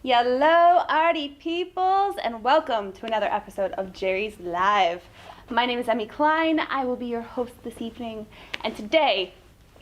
Hello, arty peoples, and welcome to another episode of Jerry's Live. My name is Emmy Klein. I will be your host this evening, and today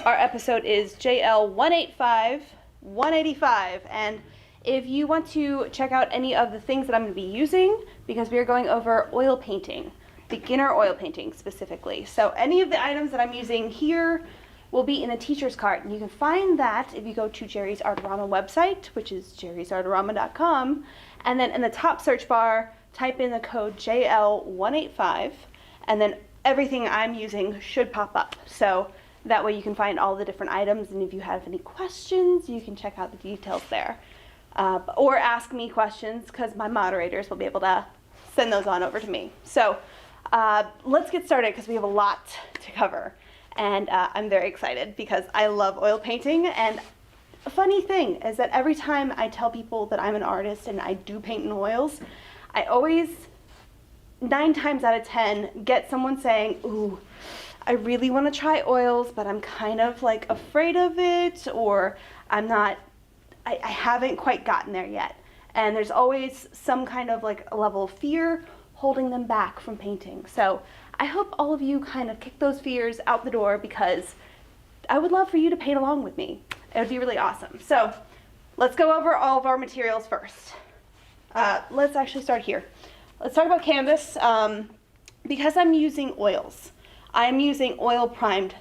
our episode is JL 185. And if you want to check out any of the things that I'm going to be using, because we are going over oil painting, beginner oil painting specifically. So any of the items that I'm using here will be in a teacher's cart, and you can find that if you go to Jerry's Artorama website, which is jerrysartorama.com, and then in the top search bar, type in the code JL185, and then everything I'm using should pop up. So that way you can find all the different items, and if you have any questions, you can check out the details there. Or ask me questions, because my moderators will be able to send those on over to me. So let's get started, because we have a lot to cover. And I'm very excited because I love oil painting. And a funny thing is that every time I tell people that I'm an artist and I do paint in oils, I always, 9 times out of 10, get someone saying, ooh, I really want to try oils, but I'm kind of like afraid of it, or I haven't quite gotten there yet. And there's always some kind of like a level of fear holding them back from painting. So I hope all of you kind of kick those fears out the door, because I would love for you to paint along with me. It would be really awesome. So let's go over all of our materials first. Let's actually start here. Let's talk about canvas. Because I'm using oils, I'm using oil primed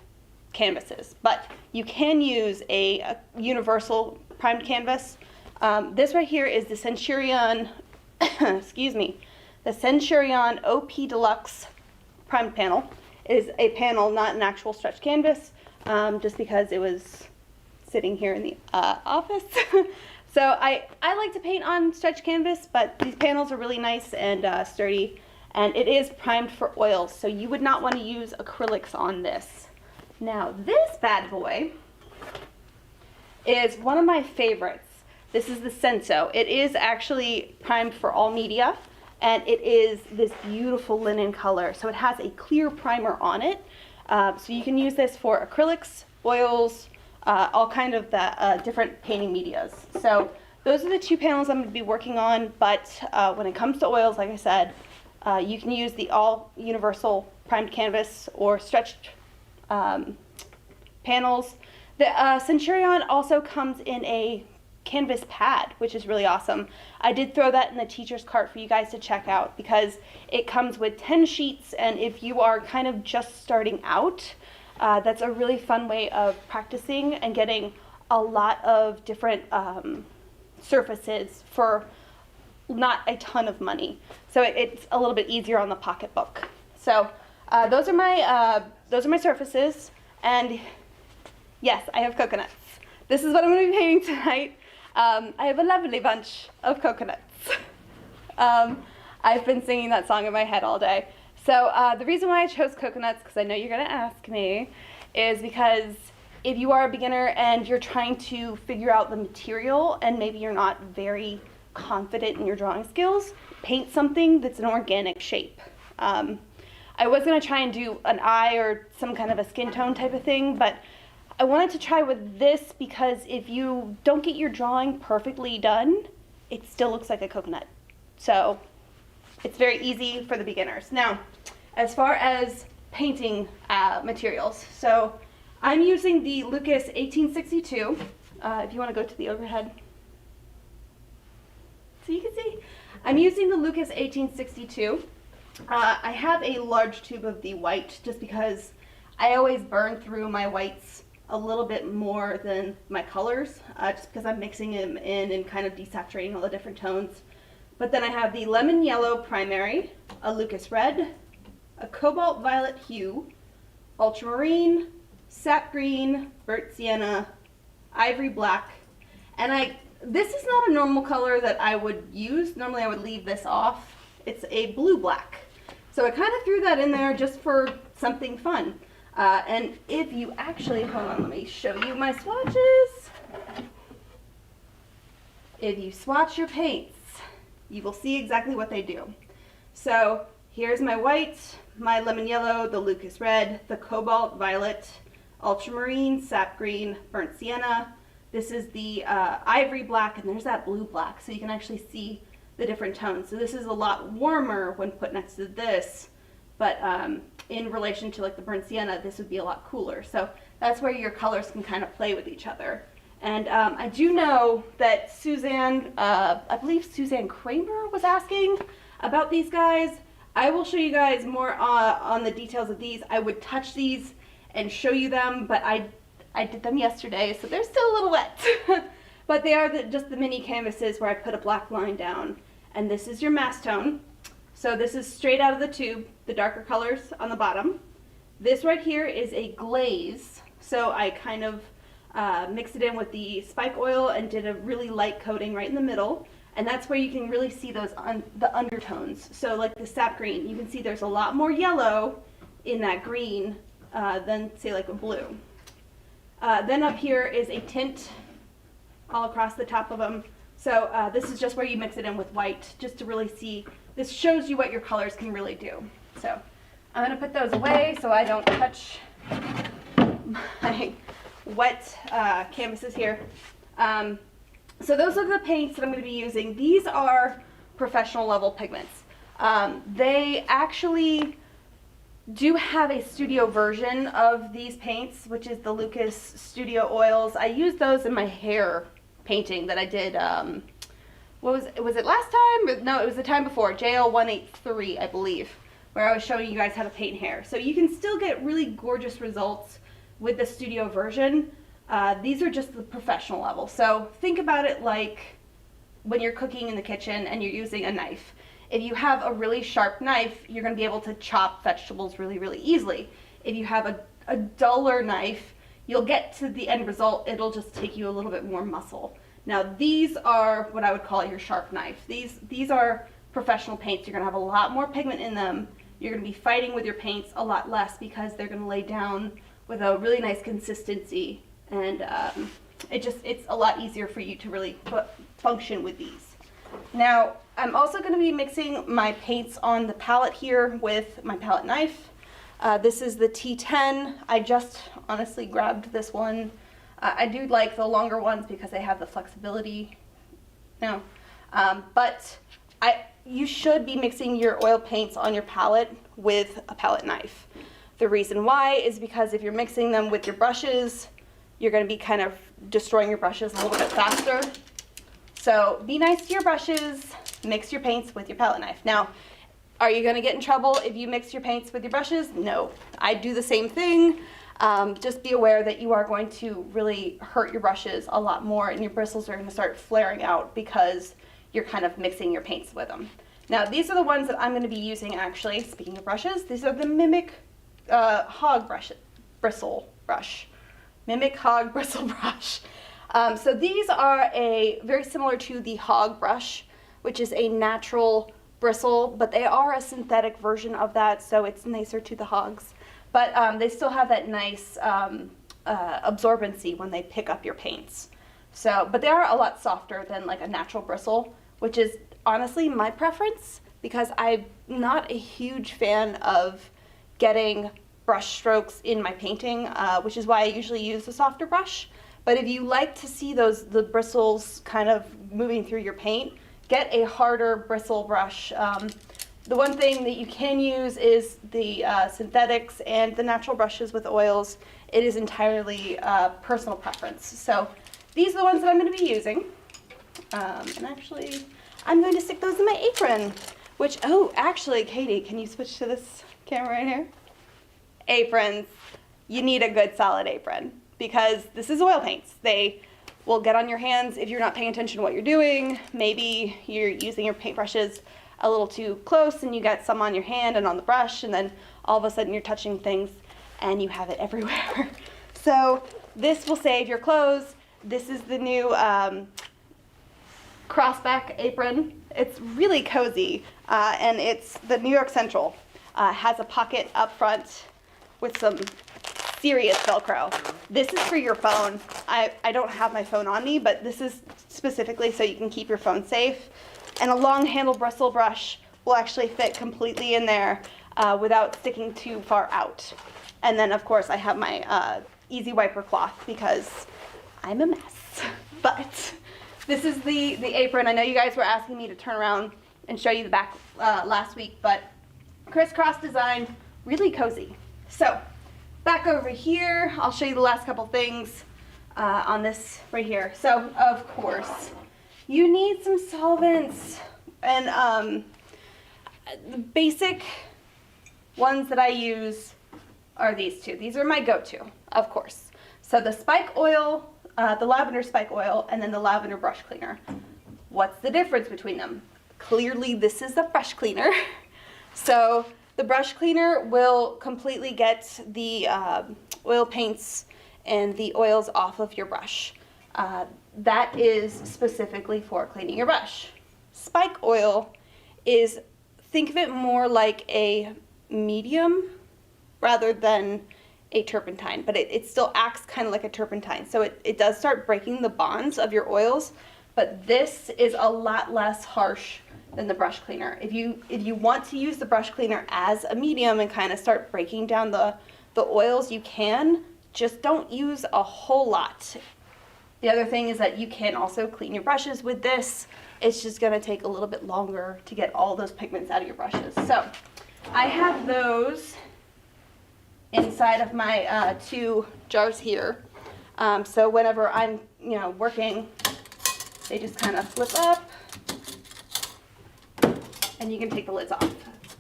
canvases, but you can use a universal primed canvas. This right here is the Centurion, excuse me, the Centurion OP Deluxe primed panel. It is a panel, not an actual stretch canvas, just because it was sitting here in the office. So I like to paint on stretch canvas, but these panels are really nice and sturdy, and it is primed for oils, so you would not want to use acrylics on this. Now this bad boy is one of my favorites. This is the Senso. It is actually primed for all media, and it is this beautiful linen color. So it has a clear primer on it. So you can use this for acrylics, oils, all kind of the different painting medias. So those are the 2 panels I'm going to be working on, but when it comes to oils, like I said, you can use the all universal primed canvas or stretched panels. The Centurion also comes in a canvas pad, which is really awesome. I did throw that in the teacher's cart for you guys to check out, because it comes with 10 sheets, and if you are kind of just starting out, that's a really fun way of practicing and getting a lot of different surfaces for not a ton of money. So it's a little bit easier on the pocketbook. So those are my surfaces, and yes, I have coconuts. This is what I'm going to be painting tonight. I have a lovely bunch of coconuts. I've been singing that song in my head all day. So the reason why I chose coconuts, because I know you're going to ask me, is because if you are a beginner and you're trying to figure out the material and maybe you're not very confident in your drawing skills, paint something that's an organic shape. I was going to try and do an eye or some kind of a skin tone type of thing, but I wanted to try with this because if you don't get your drawing perfectly done, it still looks like a coconut. So it's very easy for the beginners. Now, as far as painting materials, so I'm using the Lucas 1862. If you want to go to the overhead, so you can see, I'm using the Lucas 1862. I have a large tube of the white just because I always burn through my whites a little bit more than my colors, just because I'm mixing them in and kind of desaturating all the different tones. But then I have the lemon yellow primary, a Lucas red, a cobalt violet hue, ultramarine, sap green, burnt sienna, ivory black, and this is not a normal color that I would use. Normally I would leave this off. It's a blue black. So I kind of threw that in there just for something fun. And if you actually, hold on, let me show you my swatches. If you swatch your paints, you will see exactly what they do. So here's my white, my lemon yellow, the Lucas red, the cobalt violet, ultramarine, sap green, burnt sienna, This is the ivory black, and there's that blue black, so you can actually see the different tones. So this is a lot warmer when put next to this, but in relation to like the burnt sienna, this would be a lot cooler. So that's where your colors can kind of play with each other. And I do know that Suzanne, I believe Suzanne Kramer was asking about these guys. I will show you guys more on the details of these. I would touch these and show you them, but I did them yesterday, so they're still a little wet. But they are just the mini canvases where I put a black line down. And this is your mass tone. So this is straight out of the tube, the darker colors on the bottom. This right here is a glaze. So I kind of mixed it in with the spike oil and did a really light coating right in the middle. And that's where you can really see those the undertones. So like the sap green, you can see there's a lot more yellow in that green than say like a blue. Then up here is a tint all across the top of them. So this is just where you mix it in with white, just to really see. This shows you what your colors can really do. So I'm going to put those away so I don't touch my wet canvases here. So those are the paints that I'm going to be using. These are professional level pigments. They actually do have a studio version of these paints, which is the Lucas Studio Oils. I used those in my hair painting that I did, was it last time? No, it was the time before, JL183, I believe, where I was showing you guys how to paint hair. So you can still get really gorgeous results with the studio version. These are just the professional level. So think about it like when you're cooking in the kitchen and you're using a knife. If you have a really sharp knife, you're going to be able to chop vegetables really, really easily. If you have a duller knife, you'll get to the end result, it'll just take you a little bit more muscle. Now these are what I would call your sharp knife. These are professional paints. You're gonna have a lot more pigment in them. You're gonna be fighting with your paints a lot less because they're gonna lay down with a really nice consistency, and it's a lot easier for you to really function with these. Now I'm also gonna be mixing my paints on the palette here with my palette knife. This is the T10. I just honestly grabbed this one. I do like the longer ones because they have the flexibility. No, but you should be mixing your oil paints on your palette with a palette knife. The reason why is because if you're mixing them with your brushes, you're going to be kind of destroying your brushes a little bit faster. So be nice to your brushes, mix your paints with your palette knife. Now, are you going to get in trouble if you mix your paints with your brushes? No. I do the same thing. Just be aware that you are going to really hurt your brushes a lot more, and your bristles are going to start flaring out because you're kind of mixing your paints with them. Now, these are the ones that I'm going to be using actually. Speaking of brushes, these are the Mimic Hog Bristle Brush. Mimic Hog Bristle Brush. So these are very similar to the Hog Brush, which is a natural bristle, but they are a synthetic version of that, so it's nicer to the hogs. But they still have that nice absorbency when they pick up your paints. So, but they are a lot softer than like a natural bristle, which is honestly my preference because I'm not a huge fan of getting brush strokes in my painting, which is why I usually use a softer brush. But if you like to see the bristles kind of moving through your paint, get a harder bristle brush. The one thing that you can use is the synthetics and the natural brushes with oils. It is entirely personal preference. So these are the ones that I'm going to be using. And actually, I'm going to stick those in my apron. Which, oh, actually, Katie, can you switch to this camera right here? Aprons. You need a good solid apron because this is oil paints. They will get on your hands if you're not paying attention to what you're doing. Maybe you're using your paintbrushes a little too close and you got some on your hand and on the brush, and then all of a sudden you're touching things and you have it everywhere. So this will save your clothes. This is the new crossback apron. It's really cozy, and it's the New York Central. Has a pocket up front with some serious Velcro. This is for your phone. I don't have my phone on me, but this is specifically so you can keep your phone safe. And a long handle bristle brush will actually fit completely in there without sticking too far out. And then of course I have my easy wiper cloth because I'm a mess. But this is the apron. I know you guys were asking me to turn around and show you the back last week, but crisscross design, really cozy. So back over here, I'll show you the last couple things on this right here. So of course, you need some solvents, and the basic ones that I use are these two. These are my go-to, of course. So the spike oil, the lavender spike oil, and then the lavender brush cleaner. What's the difference between them? Clearly this is the brush cleaner. So the brush cleaner will completely get the oil paints and the oils off of your brush. That is specifically for cleaning your brush. Spike oil is, think of it more like a medium rather than a turpentine, but it still acts kind of like a turpentine. So it does start breaking the bonds of your oils, but this is a lot less harsh than the brush cleaner. If you want to use the brush cleaner as a medium and kind of start breaking down the oils, you can, just don't use a whole lot. The other thing is that you can also clean your brushes with this. It's just gonna take a little bit longer to get all those pigments out of your brushes. So I have those inside of my 2 jars here. So whenever I'm, working, they just kind of flip up and you can take the lids off.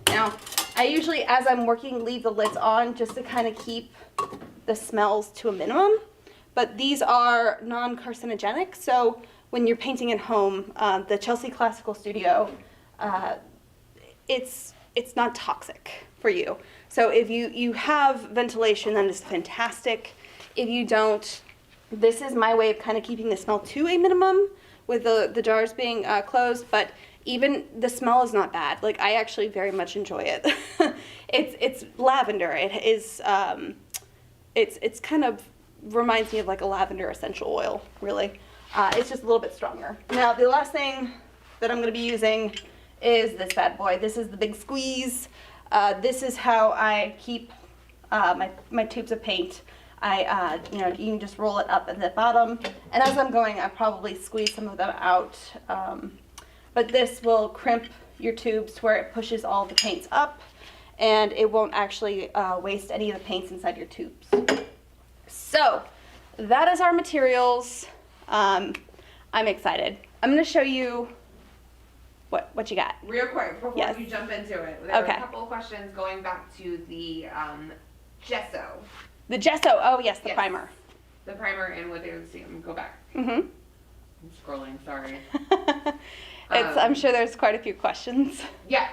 Now, I usually, as I'm working, leave the lids on just to kind of keep the smells to a minimum. But these are non-carcinogenic, so when you're painting at home, the Chelsea Classical Studio, it's not toxic for you. So if you have ventilation, then it's fantastic. If you don't, this is my way of kind of keeping the smell to a minimum with the jars being closed, but even the smell is not bad. Like, I actually very much enjoy it. It's lavender. It is, it's kind of reminds me of like a lavender essential oil, really. It's just a little bit stronger. Now, the last thing that I'm gonna be using is this bad boy. This is the Big Squeeze. This is how I keep my tubes of paint. You can just roll it up at the bottom. And as I'm going, I probably squeeze some of them out. But this will crimp your tubes to where it pushes all the paints up, and it won't actually waste any of the paints inside your tubes. So that is our materials. I'm excited. I'm going to show you what you got. Real quick, before Yes. you jump into it, there Okay. are a couple of questions going back to the gesso. The gesso. Oh, yes, the Yes. primer. The primer and what they would see. Go back. Mm-hmm. I'm scrolling, sorry. I'm sure there's quite a few questions. Yeah,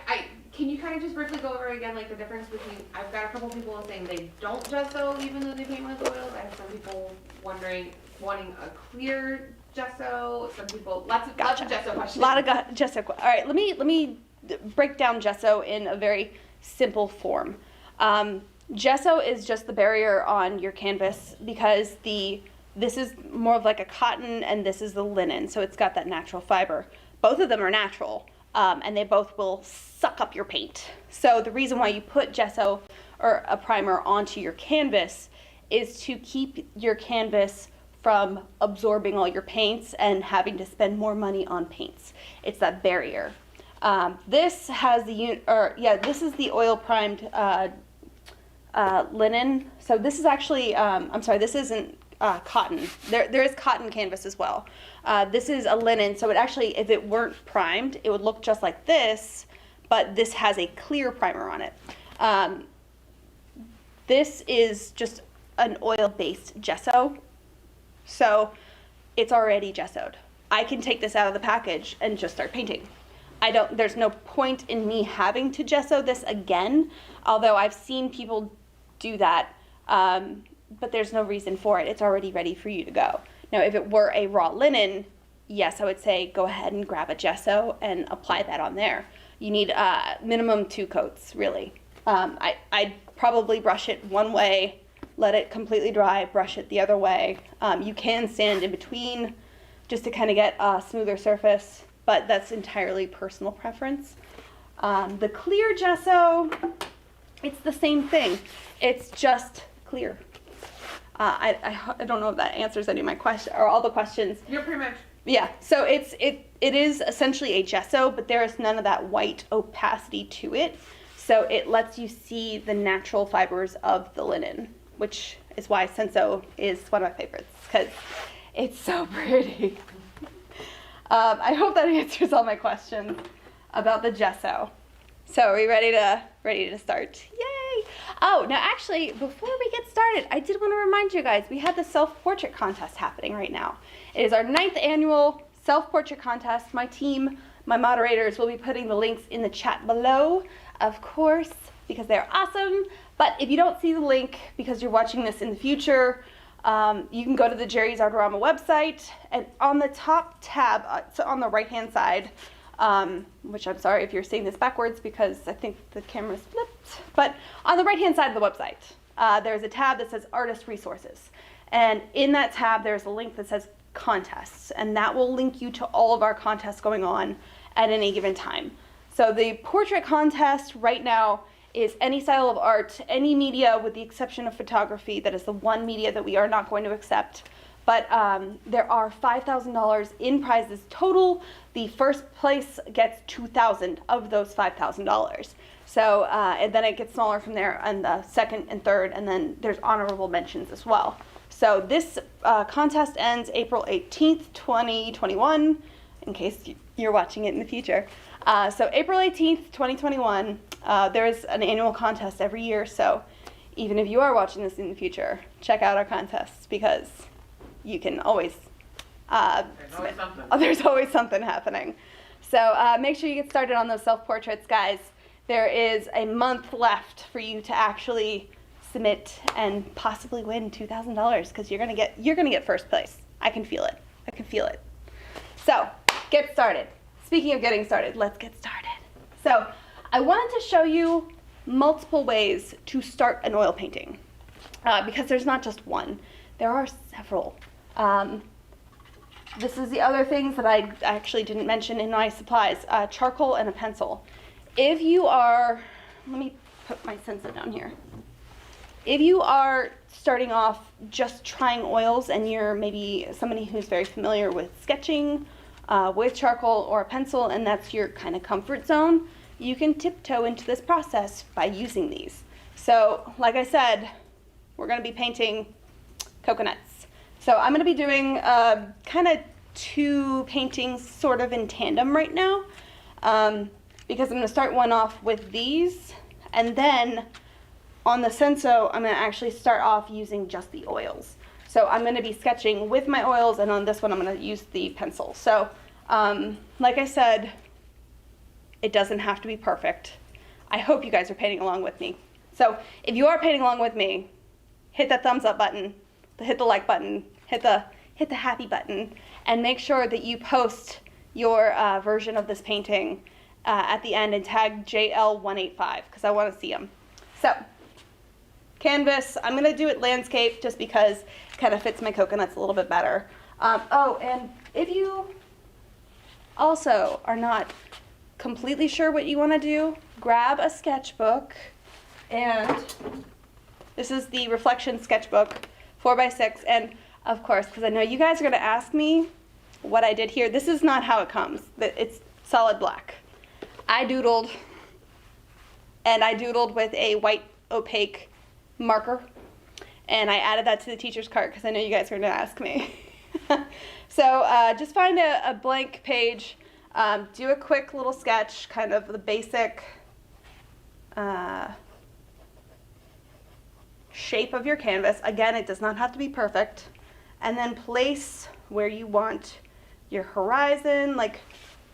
can you kind of just briefly go over again, like the difference between, I've got a couple people saying they don't gesso even though they paint with oils. I have some people wanting a clear gesso. Some people, lots of gesso questions. A lot of gesso. All right, let me break down gesso in a very simple form. Gesso is just the barrier on your canvas because this is more of like a cotton and this is the linen, so it's got that natural fiber. Both of them are natural, and they both will suck up your paint. So the reason why you put gesso or a primer onto your canvas is to keep your canvas from absorbing all your paints and having to spend more money on paints. It's that barrier. This has this is the oil primed linen. So this is actually, I'm sorry, this isn't cotton. There is cotton canvas as well. This is a linen, so it actually, if it weren't primed, it would look just like this, but this has a clear primer on it. This is just an oil-based gesso, so it's already gessoed. I can take this out of the package and just start painting. There's no point in me having to gesso this again, although I've seen people do that, but there's no reason for it. It's already ready for you to go. Now, if it were a raw linen, yes, I would say go ahead and grab a gesso and apply that on there. You need minimum 2 coats, really. I'd probably brush it one way, let it completely dry, brush it the other way. You can sand in between just to kind of get a smoother surface, but that's entirely personal preference. The clear gesso, it's the same thing. It's just clear. I don't know if that answers any of my questions or all the questions. You're pretty much. Yeah, so it is essentially a gesso, but there is none of that white opacity to it. So it lets you see the natural fibers of the linen, which is why Senso is one of my favorites, because it's so pretty. I hope that answers all my questions about the gesso. So are we ready to start? Yay! Oh, now actually, before we get started, I did want to remind you guys, we have the self-portrait contest happening right now. It is our 9th annual self-portrait contest. My team, my moderators, will be putting the links in the chat below, of course, because they're awesome. But if you don't see the link because you're watching this in the future, you can go to the Jerry's Artorama website, and on the top tab, so on the right-hand side, which I'm sorry if you're seeing this backwards because I think the camera's flipped, but on the right-hand side of the website, there's a tab that says Artist Resources. And in that tab, there's a link that says Contests, and that will link you to all of our contests going on at any given time. So the portrait contest right now is any style of art, any media with the exception of photography. That is the one media that we are not going to accept. But there are $5,000 in prizes total. The first place gets $2,000 of those $5,000. So, and then it gets smaller from there, and the second and third, and then there's honorable mentions as well. So this contest ends April 18th, 2021, in case you're watching it in the future. So April 18th, 2021, there's an annual contest every year. So even if you are watching this in the future, check out our contests because you can always, there's always something happening. So make sure you get started on those self-portraits, guys. There is a month left for you to actually submit and possibly win $2,000 because you're gonna get first place. I can feel it. I can feel it. So get started. Speaking of getting started, let's get started. So I wanted to show you multiple ways to start an oil painting because there's not just one. There are several. This is the other things that I actually didn't mention in my supplies, charcoal and a pencil. If you are, let me put my Senso down here. If you are starting off just trying oils and you're maybe somebody who's very familiar with sketching with charcoal or a pencil and that's your kind of comfort zone, you can tiptoe into this process by using these. So like I said, we're going to be painting coconuts. So I'm going to be doing kind of two paintings sort of in tandem right now because I'm going to start one off with these, and then on the Senso I'm going to actually start off using just the oils. So I'm going to be sketching with my oils, and on this one I'm going to use the pencil. So like I said, it doesn't have to be perfect. I hope you guys are painting along with me. So if you are painting along with me, hit that thumbs up button, hit the like button, hit the happy button, and make sure that you post your version of this painting at the end and tag JL185 because I want to see them. So canvas, I'm going to do it landscape just because it kind of fits my coconuts a little bit better. Oh, and if you also are not completely sure what you want to do, grab a sketchbook, and this is the Reflection sketchbook 4x6, and of course, because I know you guys are going to ask me what I did here, this is not how it comes. It's solid black. I doodled with a white opaque marker, and I added that to the teacher's cart because I know you guys are going to ask me. So just find a blank page, do a quick little sketch, kind of the basic shape of your canvas. Again, it does not have to be perfect. And then place where you want your horizon, like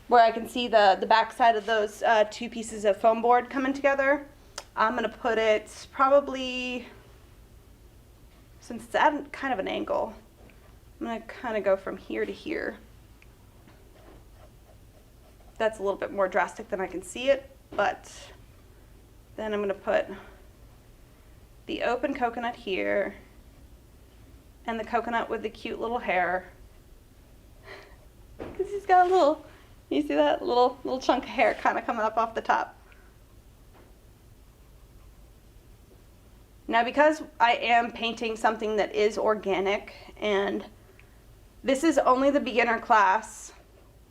where I can see the back side of those two pieces of foam board coming together. I'm going to put it probably, since it's at kind of an angle, I'm going to kind of go from here to here. That's a little bit more drastic than I can see it, but then I'm going to put the open coconut here and the coconut with the cute little hair. Because he's got a little, you see that little chunk of hair kind of coming up off the top. Now, because I am painting something that is organic, and this is only the beginner class,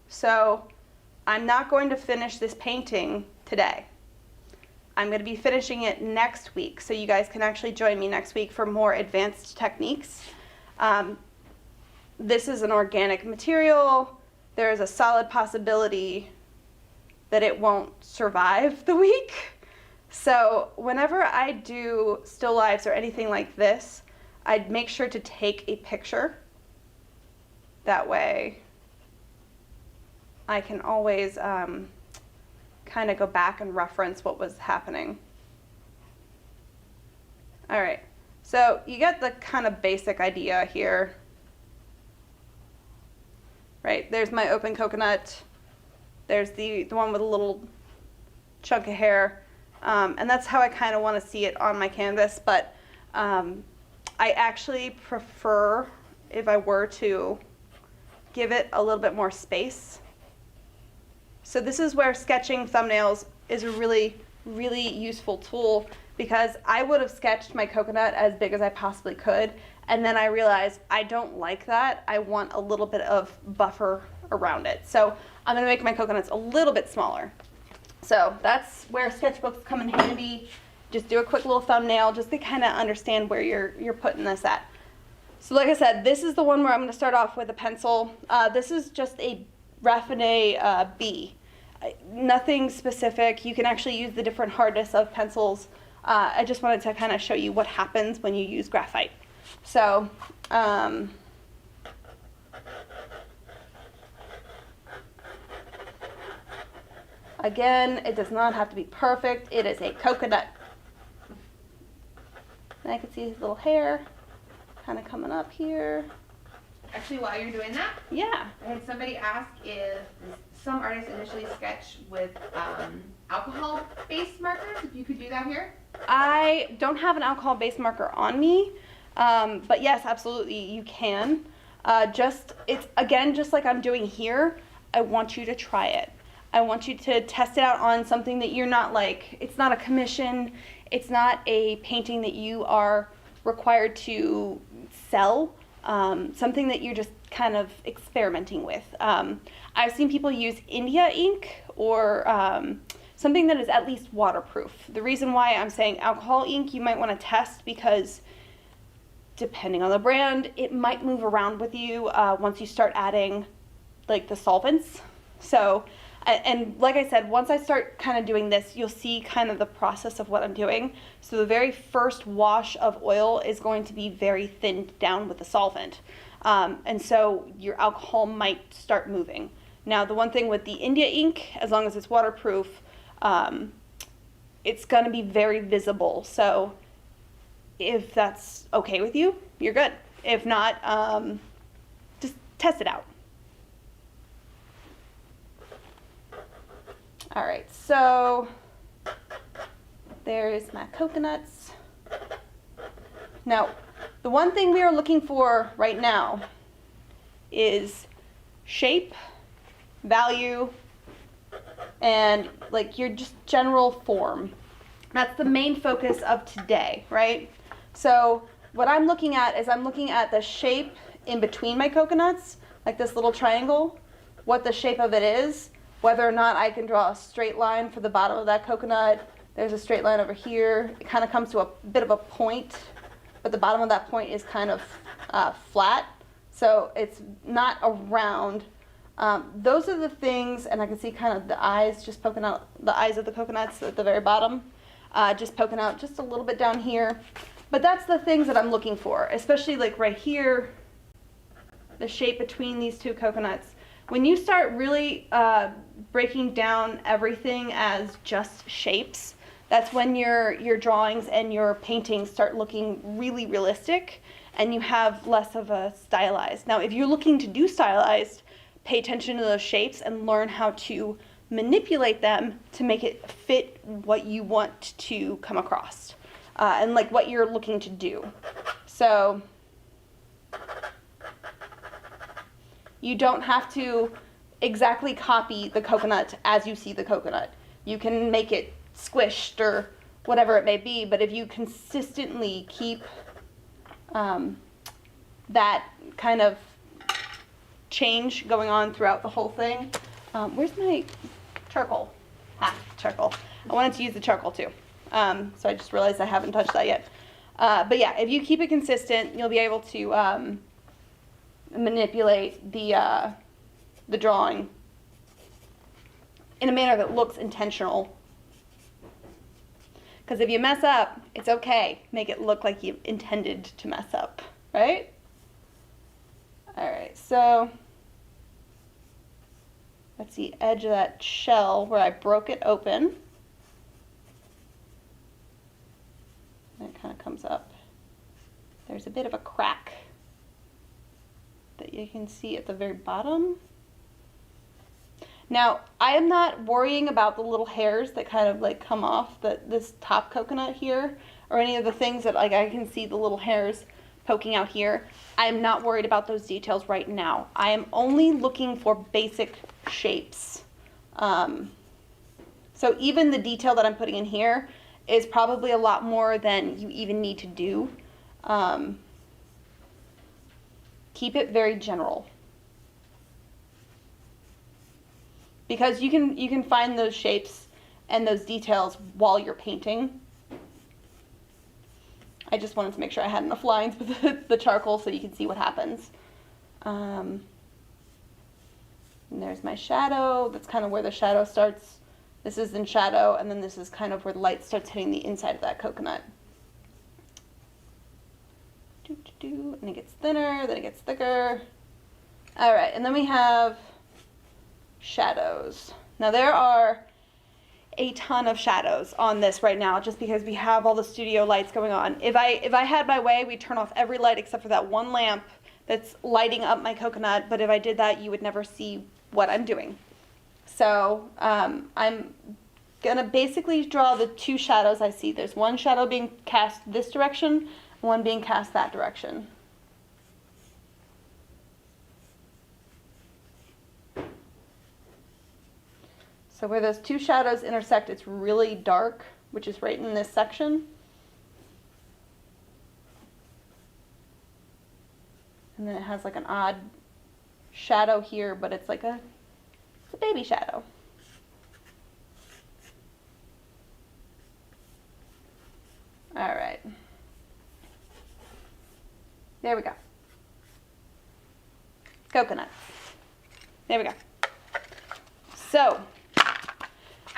so I'm not going to finish this painting today. I'm going to be finishing it next week, so you guys can actually join me next week for more advanced techniques. This is an organic material. There is a solid possibility that it won't survive the week. So whenever I do still lifes or anything like this, I'd make sure to take a picture. That way I can always kind of go back and reference what was happening. All right, so you get the kind of basic idea here. Right, there's my open coconut. There's the one with a little chunk of hair. And that's how I kind of want to see it on my canvas, but I actually prefer, if I were to, give it a little bit more space. So this is where sketching thumbnails is a really, really useful tool, because I would have sketched my coconut as big as I possibly could, and then I realized I don't like that. I want a little bit of buffer around it. So I'm going to make my coconuts a little bit smaller. So that's where sketchbooks come in handy. Just do a quick little thumbnail just to kind of understand where you're putting this at. So like I said, this is the one where I'm going to start off with a pencil. This is just a Raffinate B. Nothing specific. You can actually use the different hardness of pencils. I just wanted to kind of show you what happens when you use graphite. So again, it does not have to be perfect. It is a coconut. And I can see his little hair kind of coming up here. Actually, while you're doing that, Yeah. I had somebody ask if some artists initially sketch with alcohol-based markers, if you could do that here. I don't have an alcohol-based marker on me, but yes, absolutely, you can. It's again, just like I'm doing here, I want you to try it. I want you to test it out on something that you're not like, it's not a commission, it's not a painting that you are required to sell, something that you're just kind of experimenting with. I've seen people use India ink or something that is at least waterproof. The reason why I'm saying alcohol ink you might want to test, because depending on the brand, it might move around with you once you start adding like the solvents. So, and like I said, once I start kind of doing this, you'll see kind of the process of what I'm doing. So the very first wash of oil is going to be very thinned down with the solvent. And so your alcohol might start moving. Now, the one thing with the India ink, as long as it's waterproof, it's going to be very visible. So if that's okay with you, you're good. If not, just test it out. All right, so there's my coconuts. Now, the one thing we are looking for right now is shape, value, and like your just general form. That's the main focus of today, right? So what I'm looking at is I'm looking at the shape in between my coconuts, like this little triangle, what the shape of it is, whether or not I can draw a straight line for the bottom of that coconut. There's a straight line over here. It kind of comes to a bit of a point, but the bottom of that point is kind of flat, so it's not a round. Those are the things, and I can see kind of the eyes just poking out, the eyes of the coconuts at the very bottom, just poking out just a little bit down here. But that's the things that I'm looking for, especially like right here, the shape between these two coconuts. When you start really breaking down everything as just shapes, that's when your drawings and your paintings start looking really realistic, and you have less of a stylized. Now, if you're looking to do stylized, pay attention to those shapes and learn how to manipulate them to make it fit what you want to come across, and like what you're looking to do. So you don't have to exactly copy the coconut as you see the coconut. You can make it squished whatever it may be. But if you consistently keep that kind of change going on throughout the whole thing. Where's my charcoal? Charcoal. I wanted to use the charcoal too. So I just realized I haven't touched that yet. But yeah, if you keep it consistent, you'll be able to manipulate the drawing in a manner that looks intentional. Because if you mess up, it's okay. Make it look like you intended to mess up, right? All right, so that's the edge of that shell where I broke it open. And it kind of comes up. There's a bit of a crack that you can see at the very bottom. Now, I am not worrying about the little hairs that kind of like come off this top coconut here, or any of the things that like I can see the little hairs poking out here. I'm not worried about those details right now. I am only looking for basic shapes. So even the detail that I'm putting in here is probably a lot more than you even need to do. Keep it very general. Because you can find those shapes and those details while you're painting. I just wanted to make sure I had enough lines with the charcoal so you can see what happens. And there's my shadow. That's kind of where the shadow starts. This is in shadow, and then this is kind of where the light starts hitting the inside of that coconut. And it gets thinner, then it gets thicker. All right, and then we have shadows. Now there are a ton of shadows on this right now just because we have all the studio lights going on. If I had my way, we'd turn off every light except for that one lamp that's lighting up my coconut, but if I did that, you would never see what I'm doing. So I'm gonna basically draw the two shadows I see. There's one shadow being cast this direction, one being cast that direction. So where those two shadows intersect, it's really dark, which is right in this section. And then it has like an odd shadow here, but it's like it's a baby shadow. All right. There we go. Coconut. There we go. So,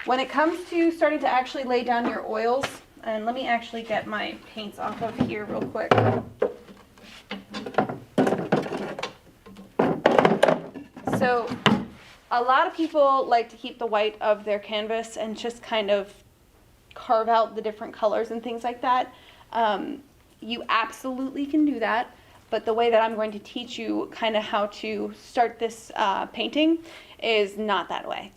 when it comes to starting to actually lay down your oils, and let me actually get my paints off of here real quick. So, a lot of people like to keep the white of their canvas and just kind of carve out the different colors and things like that. You absolutely can do that, but the way that I'm going to teach you kind of how to start this painting is not that way.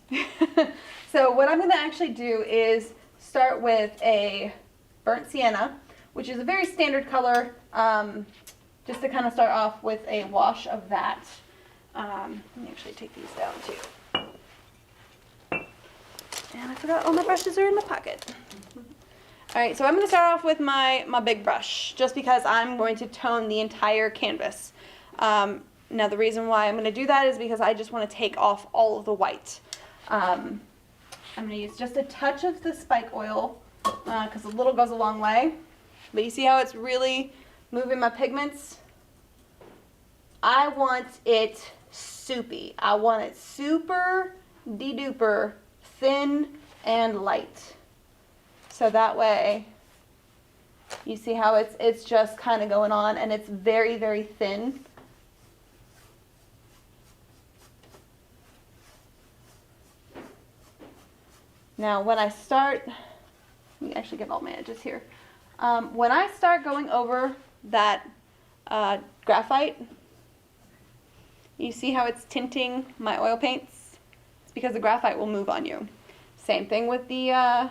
So what I'm going to actually do is start with a burnt sienna, which is a very standard color, just to kind of start off with a wash of that. Let me actually take these down too. And I forgot all my brushes are in my pocket. All right, so I'm going to start off with my big brush, just because I'm going to tone the entire canvas. Now the reason why I'm going to do that is because I just want to take off all of the white. I'm going to use just a touch of the spike oil, because a little goes a long way. But you see how it's really moving my pigments? I want it soupy. I want it super de-duper thin and light. So that way, you see how it's just kind of going on, and it's very, very thin. Now when I start, let me actually get all my edges here. When I start going over that graphite, you see how it's tinting my oil paints? It's because the graphite will move on you. Same thing with the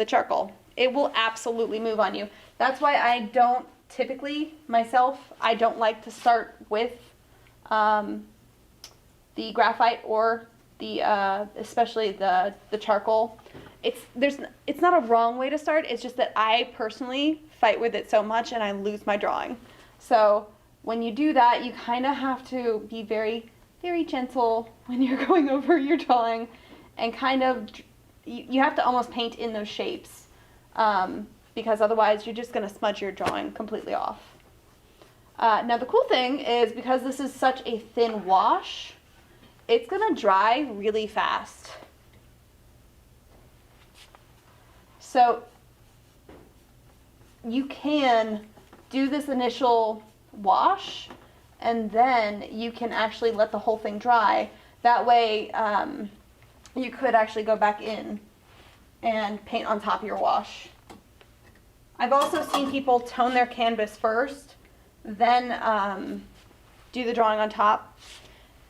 charcoal. It will absolutely move on you. That's why I don't typically, myself, I don't like to start with the graphite or especially the charcoal. It's not a wrong way to start. It's just that I personally fight with it so much and I lose my drawing. So when you do that, you kind of have to be very, very gentle when you're going over your drawing, and kind of you have to almost paint in those shapes, because otherwise you're just going to smudge your drawing completely off. Now the cool thing is, because this is such a thin wash, it's going to dry really fast. So you can do this initial wash, and then you can actually let the whole thing dry. That way you could actually go back in and paint on top of your wash. I've also seen people tone their canvas first, then do the drawing on top,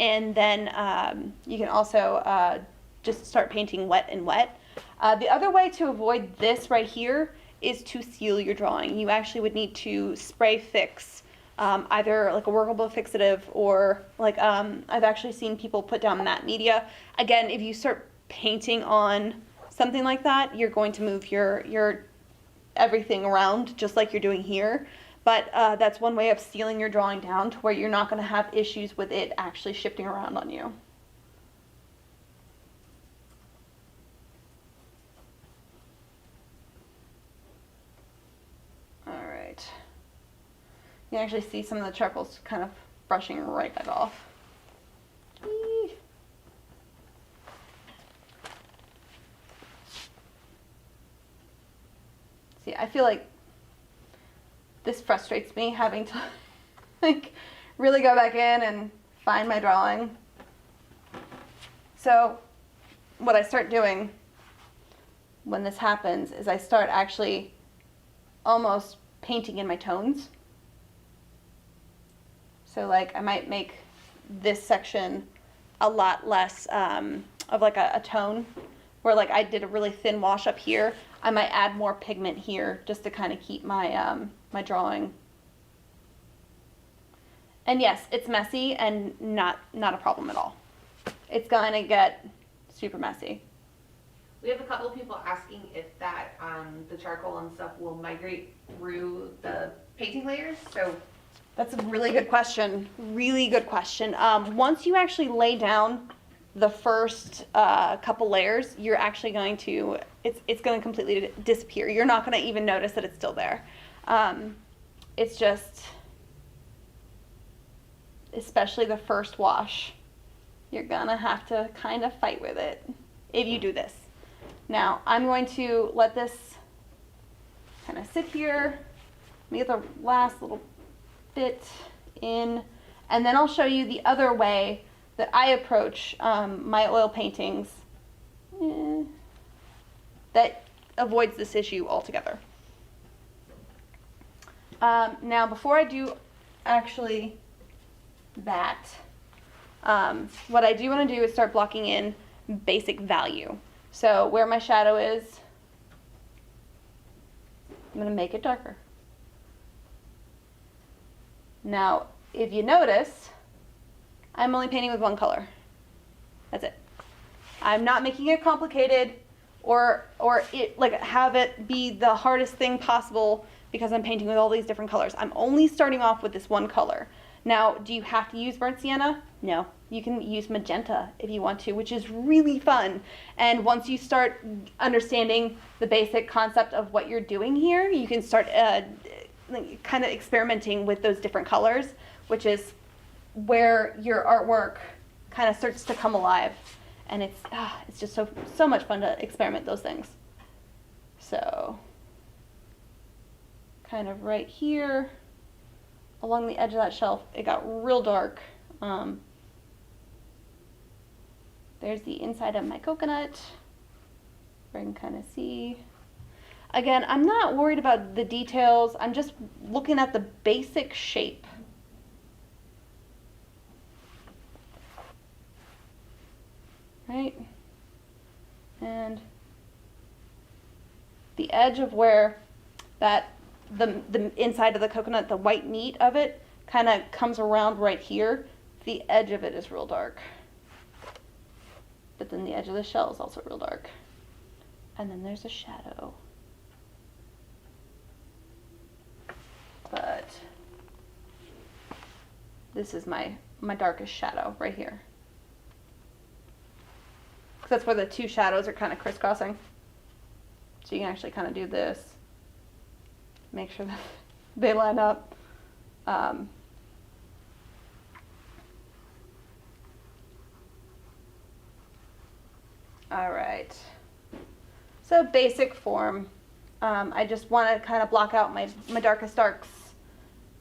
and then you can also just start painting wet and wet. The other way to avoid this right here is to seal your drawing. You actually would need to spray fix, either like a workable fixative, or like I've actually seen people put down matte media. Again, if you start painting on something like that, you're going to move your everything around just like you're doing here. But that's one way of sealing your drawing down to where you're not going to have issues with it actually shifting around on you. Alright. You can actually see some of the charcoals kind of brushing right back off. Eee. See, I feel like this frustrates me, having to like really go back in and find my drawing. So what I start doing when this happens is I start actually almost painting in my tones. So like I might make this section a lot less of like a tone, where like I did a really thin wash up here. I might add more pigment here just to kind of keep my my drawing. And yes, it's messy and not a problem at all. It's going to get super messy. We have a couple of people asking if that the charcoal and stuff will migrate through the painting layers. So that's a really good question. Really good question. Once you actually lay down the first couple layers, you're actually going to, it's going to completely disappear. You're not going to even notice that it's still there. It's just, especially the first wash, you're going to have to kind of fight with it if you do this. Now, I'm going to let this kind of sit here. Let me get the last little bit in, and then I'll show you the other way that I approach my oil paintings that avoids this issue altogether. Now, before I do actually that, what I do want to do is start blocking in basic value. So where my shadow is, I'm going to make it darker. Now, if you notice, I'm only painting with one color. That's it. I'm not making it complicated or it, like, have it be the hardest thing possible because I'm painting with all these different colors. I'm only starting off with this one color. Now, do you have to use burnt sienna? No. You can use magenta if you want to, which is really fun. And once you start understanding the basic concept of what you're doing here, you can start kind of experimenting with those different colors, which is where your artwork kind of starts to come alive. And it's just so much fun to experiment those things. So kind of right here along the edge of that shelf, it got real dark. There's the inside of my coconut, where you can kind of see. Again, I'm not worried about the details. I'm just looking at the basic shape. Right? And the edge of where that the inside of the coconut, the white meat of it, kind of comes around right here. The edge of it is real dark. but then the edge of the shell is also real dark. And then there's a shadow. But this is my darkest shadow right here. Because that's where the two shadows are kind of crisscrossing. So you can actually kind of do this. Make sure that they line up. All right. So basic form. I just want to kind of block out my darkest darks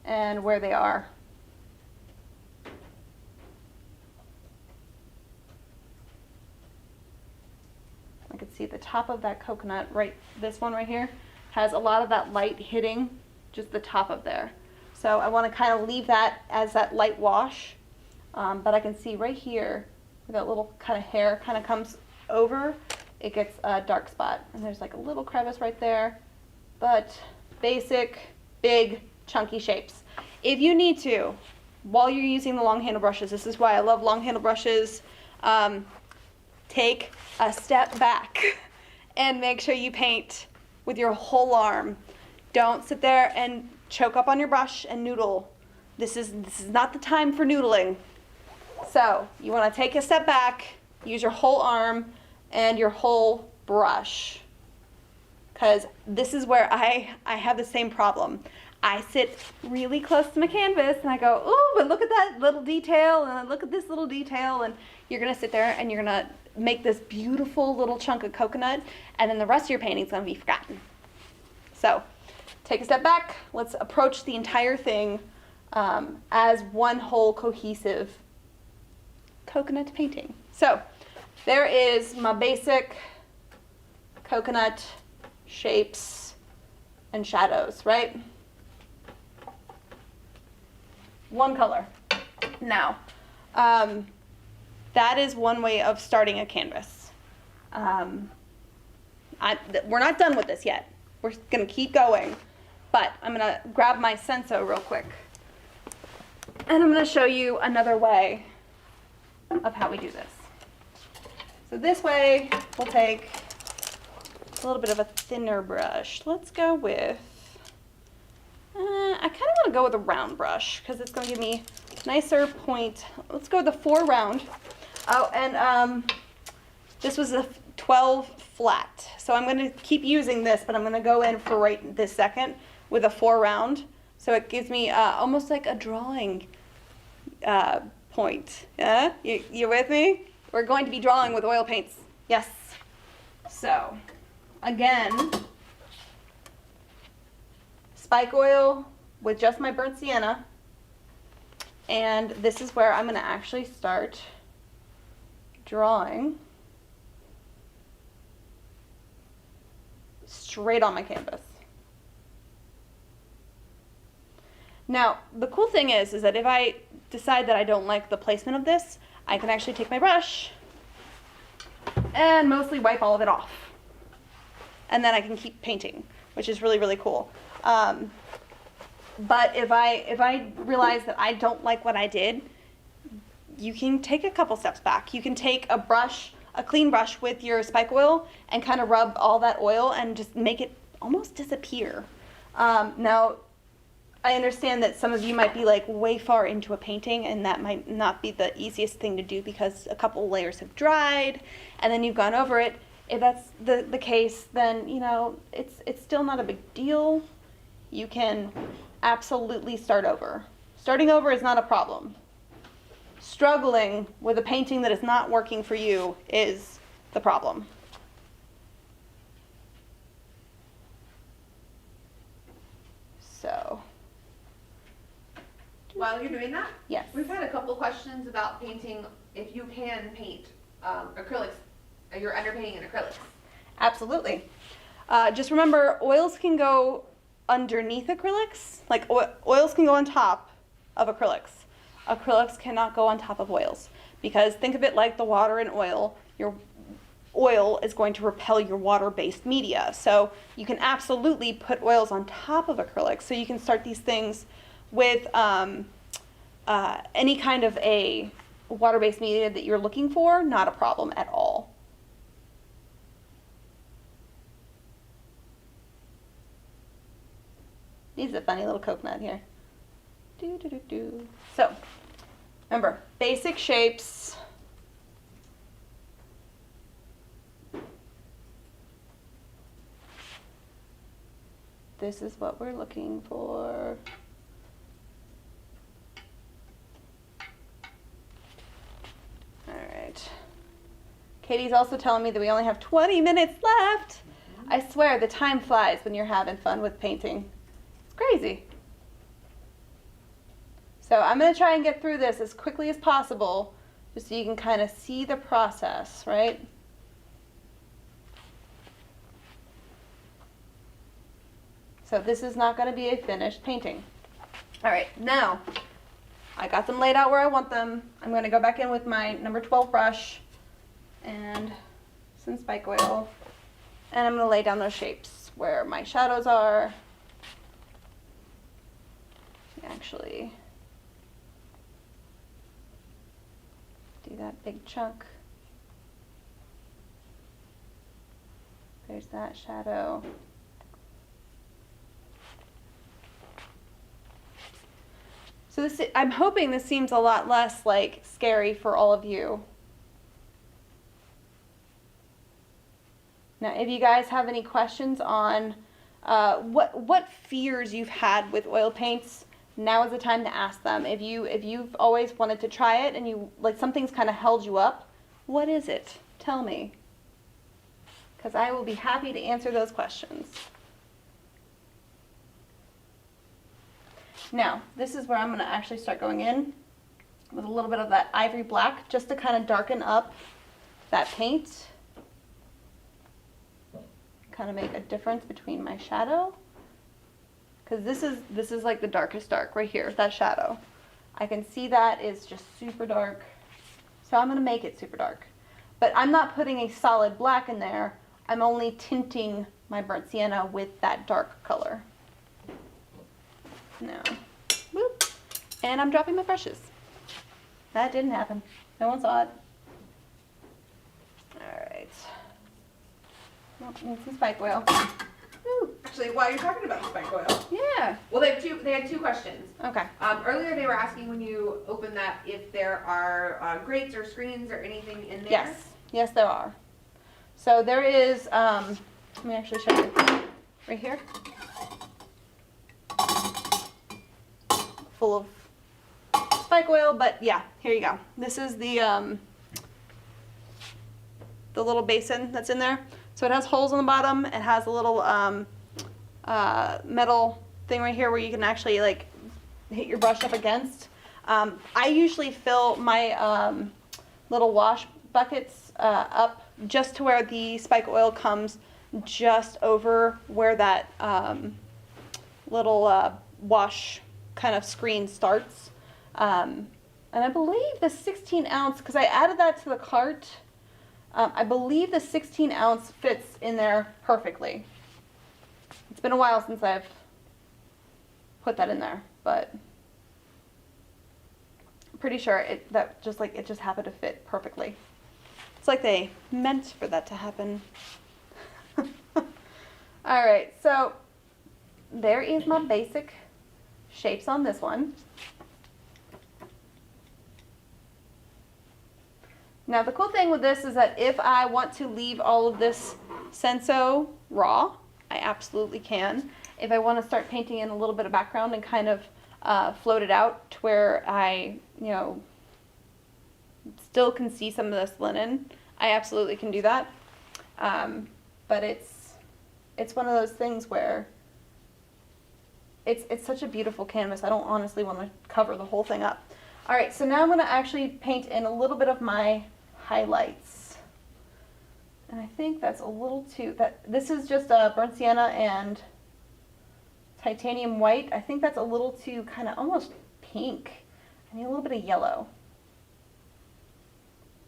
and where they are. I can see the top of that coconut, right, this one right here, has a lot of that light hitting just the top of there. So I want to kind of leave that as that light wash, but I can see right here where that little kind of hair kind of comes over, it gets a dark spot. And there's like a little crevice right there, but basic, big, chunky shapes. If you need to, while you're using the long handle brushes, this is why I love long handle brushes, take a step back and make sure you paint with your whole arm. Don't sit there and choke up on your brush and noodle. This is not the time for noodling. So you want to take a step back, use your whole arm and your whole brush, because this is where I have the same problem. I sit really close to my canvas and I go, ooh, but look at that little detail, and look at this little detail, and you're gonna sit there and you're gonna make this beautiful little chunk of coconut, and then the rest of your painting's gonna be forgotten. So take a step back, let's approach the entire thing as one whole cohesive coconut painting. So there is my basic coconut shapes and shadows, right? One color. Now, that is one way of starting a canvas. We're not done with this yet. We're gonna keep going, but I'm gonna grab my Senso real quick, and I'm gonna show you another way of how we do this. So this way, we'll take a little bit of a thinner brush. Let's go with, I kind of want to go with a round brush because it's going to give me nicer point. Let's go with the 4 round. Oh, and this was a 12 flat. So I'm going to keep using this, but I'm going to go in for right this second with a 4 round. So it gives me almost like a drawing point. Yeah? You with me? We're going to be drawing with oil paints. Yes. So, again, spike oil with just my burnt sienna. And this is where I'm going to actually start drawing straight on my canvas. Now, the cool thing is that if I decide that I don't like the placement of this, I can actually take my brush and mostly wipe all of it off. And then I can keep painting, which is really, really cool. But if I realize that I don't like what I did, you can take a couple steps back. You can take a brush, a clean brush with your spike oil and kind of rub all that oil and just make it almost disappear. Now, I understand that some of you might be like way far into a painting, and that might not be the easiest thing to do because a couple layers have dried and then you've gone over it. If that's the case, then you know it's still not a big deal. You can absolutely start over. Starting over is not a problem. Struggling with a painting that is not working for you is the problem. So While you're doing that, yes. we've had a couple questions about painting, if you can paint acrylics, you're underpainting in acrylics. Absolutely. Just remember, oils can go underneath acrylics. Like oils can go on top of acrylics. Acrylics cannot go on top of oils, because think of it like the water in oil. Your oil is going to repel your water-based media. So you can absolutely put oils on top of acrylics. So you can start these things with any kind of a water-based media that you're looking for, not a problem at all. He's a funny little coconut here. Do, do, do, do. So, remember, basic shapes. This is what we're looking for. All right. Katie's also telling me that we only have 20 minutes left. I swear the time flies when you're having fun with painting. It's crazy. So I'm going to try and get through this as quickly as possible just so you can kind of see the process, right? So this is not going to be a finished painting. All right, now I got them laid out where I want them. I'm going to go back in with my number 12 brush and some spike oil, and I'm going to lay down those shapes where my shadows are. Actually, do that big chunk. There's that shadow. So this, I'm hoping this seems a lot less like scary for all of you. Now, if you guys have any questions on what fears you've had with oil paints, now is the time to ask them. If you've always wanted to try it and you like something's kind of held you up, what is it? Tell me, because I will be happy to answer those questions. Now, this is where I'm going to actually start going in with a little bit of that ivory black just to kind of darken up that paint. Kind of make a difference between my shadow. Because this is like the darkest dark right here, that shadow. I can see that is just super dark. So I'm going to make it super dark. But I'm not putting a solid black in there. I'm only tinting my burnt sienna with that dark color. Now, whoop, and I'm dropping my brushes. That didn't happen. No one saw it. All right. Oh, need some spike oil. Woo. Actually, while you're talking about spike oil. Yeah. Well, they had two questions. Okay. Earlier they were asking when you open that if there are grates or screens or anything in there. Yes. Yes, there are. So there is, let me actually show you. Right here. Full of spike oil, but yeah, here you go. This is the little basin that's in there. So it has holes on the bottom. It has a little metal thing right here where you can actually like hit your brush up against. I usually fill my little wash buckets up just to where the spike oil comes just over where that little wash kind of screen starts. And I believe the 16 ounce, because I added that to the cart, I believe the 16 ounce fits in there perfectly. It's been a while since I've put that in there, but I'm pretty sure it just happened to fit perfectly. It's like they meant for that to happen. All right, so there is my basic shapes on this one. Now the cool thing with this is that if I want to leave all of this senso raw, I absolutely can. If I want to start painting in a little bit of background and kind of float it out to where I, still can see some of this linen, I absolutely can do that. But it's one of those things where it's such a beautiful canvas. I don't honestly want to cover the whole thing up. All right, so now I'm going to actually paint in a little bit of my highlights. And I think that's a little too, this is just burnt sienna and titanium white. I think that's a little too kind of almost pink. I need a little bit of yellow.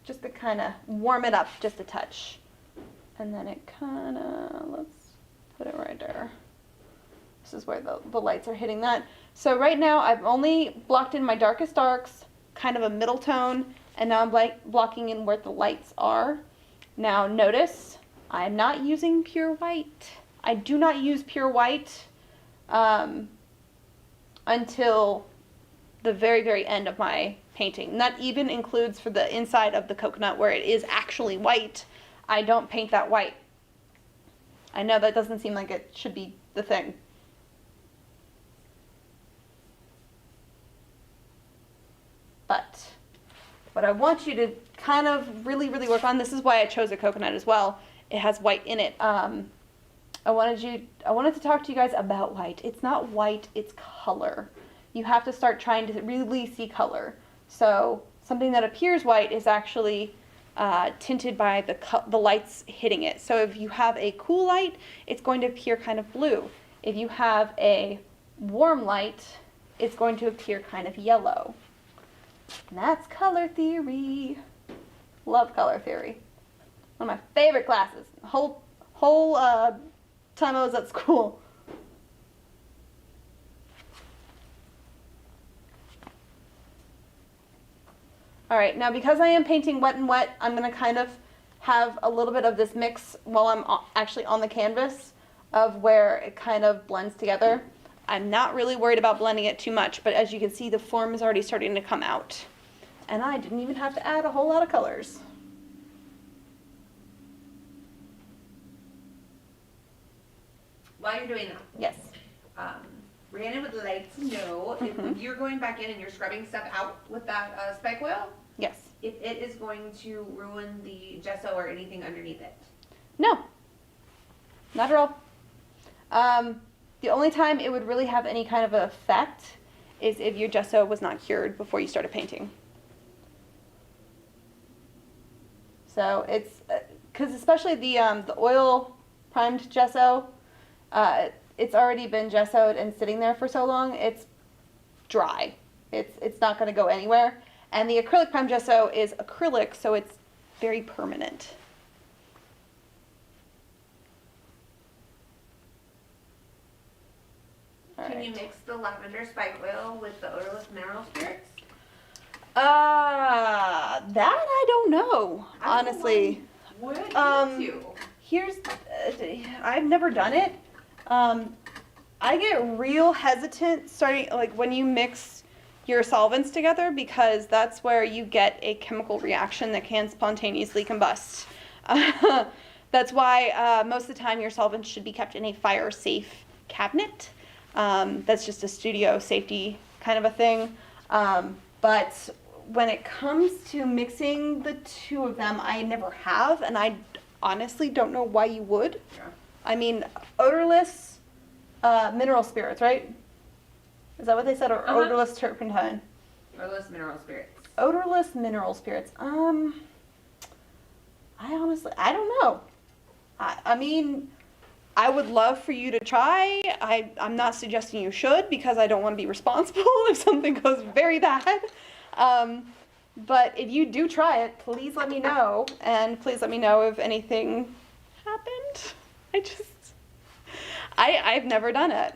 Just to kind of warm it up just a touch. And then it kind of, let's put it right there. This is where the lights are hitting that. So right now I've only blocked in my darkest darks, kind of a middle tone, And now I'm blocking in where the lights are. Now notice, I'm not using pure white. I do not use pure white until the very, very end of my painting. And that even includes for the inside of the coconut where it is actually white. I don't paint that white. I know that doesn't seem like it should be the thing. But what I want you to kind of really, really work on, this is why I chose a coconut as well. It has white in it. I wanted to talk to you guys about white. It's not white, it's color. You have to start trying to really see color. So something that appears white is actually tinted by the lights hitting it. So if you have a cool light, it's going to appear kind of blue. If you have a warm light, it's going to appear kind of yellow. And that's color theory. Love color theory. One of my favorite classes. Whole time I was at school. All right, now because I am painting wet and wet, I'm going to kind of have a little bit of this mix while I'm actually on the canvas of where it kind of blends together. I'm not really worried about blending it too much, but as you can see, the form is already starting to come out. And I didn't even have to add a whole lot of colors. While you're doing that, Yes. Rhiannon would like to know if you're going back in and you're scrubbing stuff out with that spike oil, Yes. if it is going to ruin the gesso or anything underneath it. No. Not at all. The only time it would really have any kind of effect is if your gesso was not cured before you started painting. So it's, because especially the oil primed gesso, it's already been gessoed and sitting there for so long, it's dry. It's not going to go anywhere. And the acrylic primed gesso is acrylic, so it's very permanent. Can you mix the lavender spike oil with the odorless mineral spirits? That I don't know, honestly. Would you? Here's, I've never done it. I get real hesitant starting, like when you mix your solvents together, because that's where you get a chemical reaction that can spontaneously combust. That's why most of the time your solvents should be kept in a fire safe cabinet. That's just a studio safety kind of a thing. But when it comes to mixing the two of them, I never have, and I honestly don't know why you would. Yeah. I mean, odorless mineral spirits, right? Is that what they said? Or odorless turpentine? Odorless mineral spirits. Odorless mineral spirits. I honestly, I don't know. I mean, I would love for you to try. I'm not suggesting you should, because I don't want to be responsible if something goes very bad. But if you do try it, please let me know. And please let me know if anything happened. I've never done it.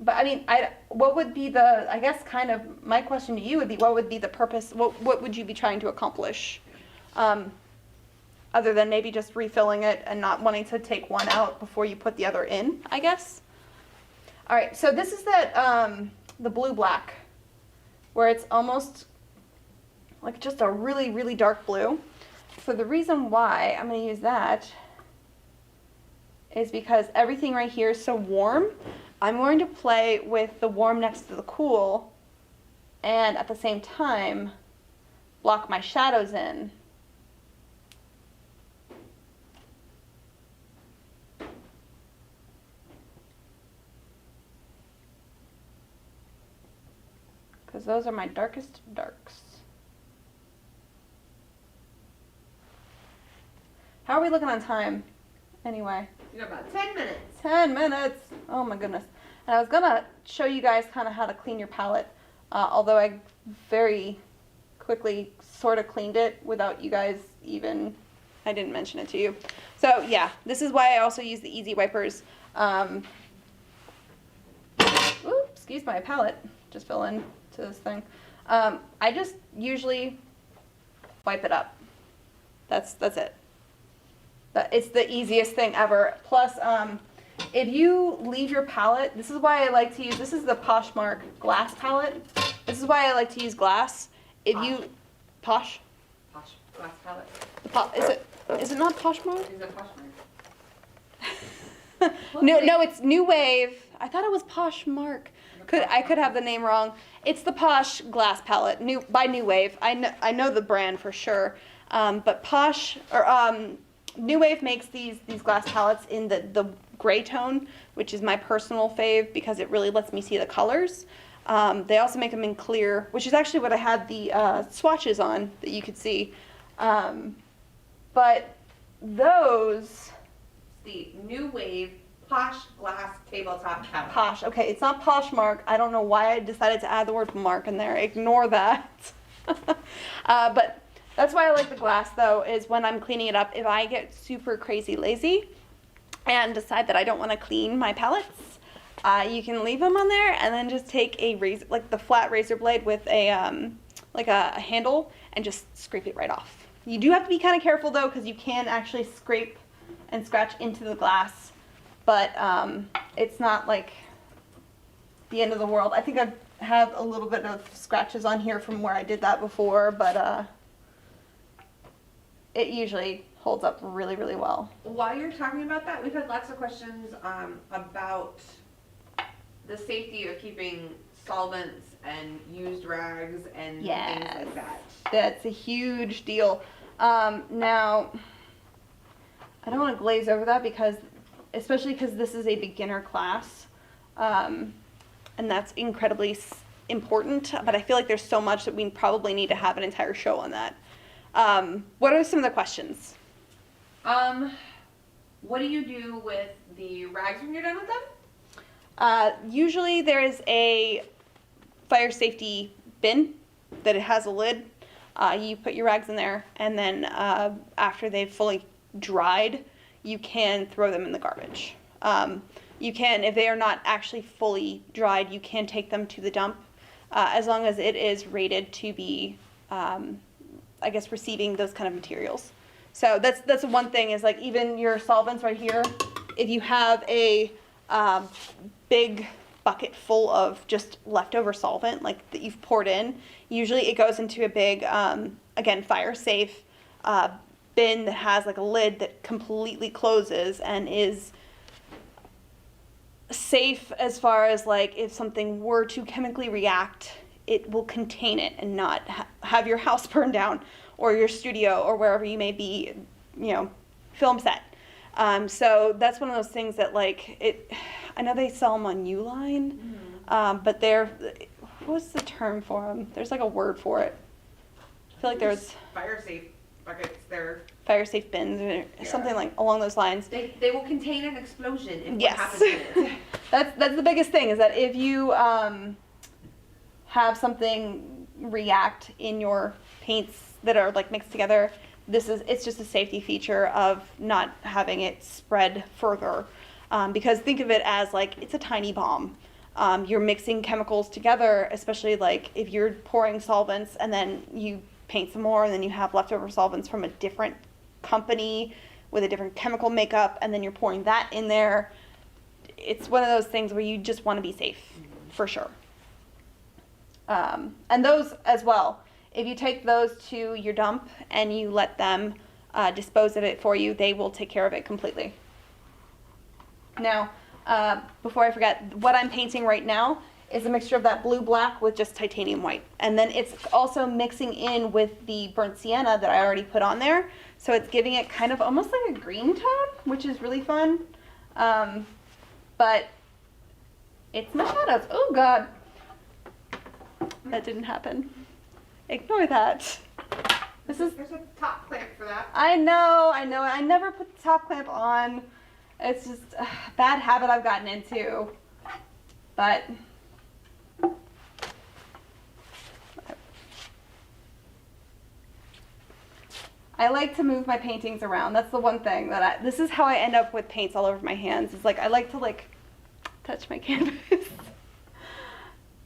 But I mean, what would be the, I guess kind of my question to you would be, what would be the purpose, what would you be trying to accomplish? Other than maybe just refilling it and not wanting to take one out before you put the other in, I guess. All right, so this is that, the blue-black, where it's almost like just a really, really dark blue. So the reason why I'm going to use that is because everything right here is so warm. I'm going to play with the warm next to the cool, and at the same time block my shadows in. Because those are my darkest darks. How are we looking on time? Anyway. You got about 10 minutes. 10 minutes. Oh my goodness. And I was gonna show you guys kind of how to clean your palette, although I very quickly sort of cleaned it without you guys even, I didn't mention it to you. So yeah, this is why I also use the easy wipers. Oops, excuse my palette. Just fell into this thing. I just usually wipe it up. That's it. It's the easiest thing ever. Plus, if you leave your palette, this is why I like to use, this is the Poshmark glass palette. This is why I like to use glass. If you, Posh? Posh glass palette. Is it not Poshmark? Is it Poshmark? No, it's New Wave. I thought it was Poshmark. I could have the name wrong. It's the Posh glass palette, by New Wave. I know the brand for sure. But New Wave makes these glass palettes in the gray tone, which is my personal fave because it really lets me see the colors. They also make them in clear, which is actually what I had the swatches on that you could see. But those... The New Wave Posh glass tabletop palette. Posh. Okay, it's not Poshmark. I don't know why I decided to add the word mark in there. Ignore that. But that's why I like the glass, though, is when I'm cleaning it up. If I get super crazy lazy and decide that I don't want to clean my palettes, you can leave them on there and then just take a razor, like the flat razor blade with a like a handle, and just scrape it right off. You do have to be kind of careful, though, because you can actually scrape and scratch into the glass, but it's not like the end of the world. I think I have a little bit of scratches on here from where I did that before, but it usually holds up really, really well. While you're talking about that, we've had lots of questions about the safety of keeping solvents and used rags and things like that. That's a huge deal. Now, I don't want to glaze over that especially because this is a beginner class, and that's incredibly important, but I feel like there's so much that we probably need to have an entire show on that. What are some of the questions? What do you do with the rags when you're done with them? Usually there is a fire safety bin that it has a lid. You put your rags in there, and then after they've fully dried, you can throw them in the garbage. You can, if they are not actually fully dried, you can take them to the dump, as long as it is rated to be, I guess, receiving those kind of materials. So that's one thing, is like even your solvents right here, if you have a big bucket full of just leftover solvent, like that you've poured in, usually it goes into a big, again, fire safe bin that has like a lid that completely closes and is safe as far as like if something were to chemically react, it will contain it and not have your house burn down or your studio or wherever you may be, film set. So that's one of those things that I know they sell them on Uline, but what's the term for them? There's like a word for it. I feel like there's fire safe buckets. They're fire safe bins or something like along those lines. They will contain an explosion if yes. what happens to it. That's the biggest thing, is that if you have something react in your paints that are like mixed together, it's just a safety feature of not having it spread further. Because think of it as like it's a tiny bomb. You're mixing chemicals together, especially like if you're pouring solvents and then you paint some more and then you have leftover solvents from a different company with a different chemical makeup and then you're pouring that in there. It's one of those things where you just want to be safe, for sure. And those as well, if you take those to your dump and you let them dispose of it for you, they will take care of it completely. Now, before I forget, what I'm painting right now is a mixture of that blue-black with just titanium white. And then it's also mixing in with the burnt sienna that I already put on there. So it's giving it kind of almost like a green tone, which is really fun. But it's my shadows. Oh, God. That didn't happen. Ignore that. There's a top clamp for that. I know. I never put the top clamp on. It's just a bad habit I've gotten into. But I like to move my paintings around. That's the one thing that this is how I end up with paints all over my hands. It's like I like to touch my canvas.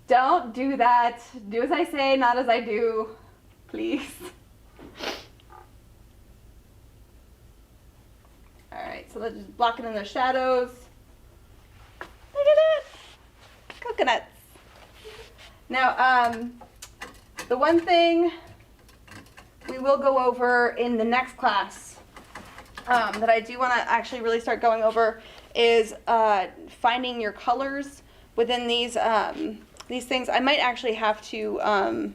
Don't do that. Do as I say, not as I do. Please. Alright, so let's just block it in the shadows. Look at that! Coconuts. Now, the one thing we will go over in the next class that I do want to actually really start going over is finding your colors within these things. I might actually have to,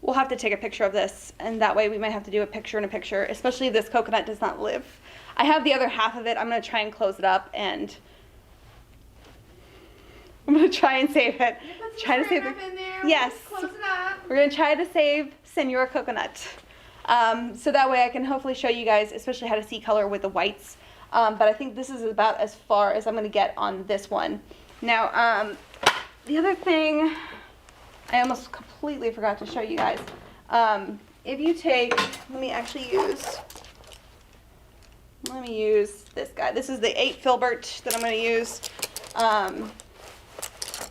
we'll have to take a picture of this, and that way we might have to do a picture in a picture, especially if this coconut does not live. I have the other half of it. I'm going to try and close it up, and I'm going to try and save it. Try to save it. In there. Yes. Close it up. We're going to try to save Senora Coconut. So that way I can hopefully show you guys, especially how to see color with the whites. But I think this is about as far as I'm going to get on this one. Now, the other thing I almost completely forgot to show you guys. If you take, let me use this guy. This is the 8 filbert that I'm going to use.